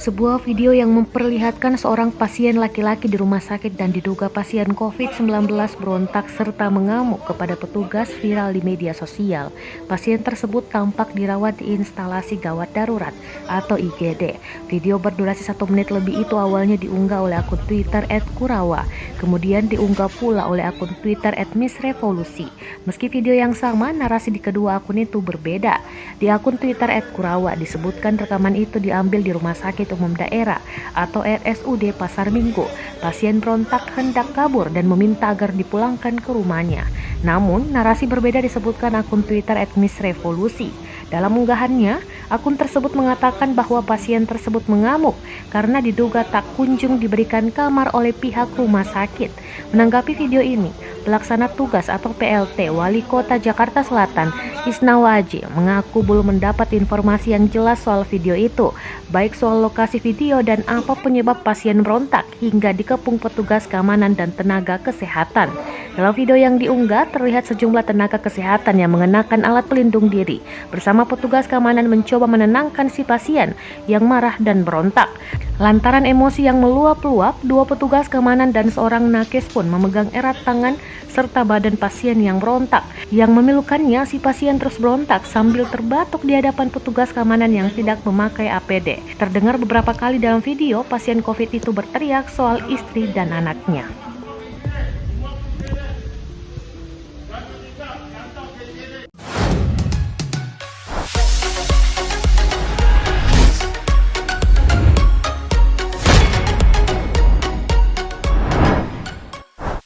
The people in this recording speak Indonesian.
Sebuah video yang memperlihatkan seorang pasien laki-laki di rumah sakit dan diduga pasien COVID-19 berontak serta mengamuk kepada petugas viral di media sosial. Pasien tersebut tampak dirawat di instalasi gawat darurat atau IGD. Video berdurasi 1 menit lebih itu awalnya diunggah oleh akun Twitter @kurawa, kemudian diunggah pula oleh akun Twitter @missrevolusi. Meski video yang sama, narasi di kedua akun itu berbeda. Di akun Twitter @kurawa disebutkan rekaman itu diambil di Rumah Sakit Umum Daerah atau RSUD Pasar Minggu. Pasien berontak hendak kabur dan meminta agar dipulangkan ke rumahnya. Namun, narasi berbeda disebutkan akun Twitter @missrevolusi. Dalam unggahannya, akun tersebut mengatakan bahwa pasien tersebut mengamuk karena diduga tak kunjung diberikan kamar oleh pihak rumah sakit. Menanggapi video ini, Pelaksana Tugas atau PLT Wali Kota Jakarta Selatan, Isnawaji, mengaku belum mendapat informasi yang jelas soal video itu, baik soal lokasi video dan apa penyebab pasien berontak hingga dikepung petugas keamanan dan tenaga kesehatan. Dalam video yang diunggah, terlihat sejumlah tenaga kesehatan yang mengenakan alat pelindung diri bersama petugas keamanan mencoba menenangkan si pasien yang marah dan berontak. Lantaran emosi yang meluap-luap, dua petugas keamanan dan seorang nakes pun memegang erat tangan serta badan pasien yang berontak. Yang memilukannya, si pasien terus berontak sambil terbatuk di hadapan petugas keamanan yang tidak memakai APD. Terdengar beberapa kali dalam video, pasien COVID itu berteriak soal istri dan anaknya.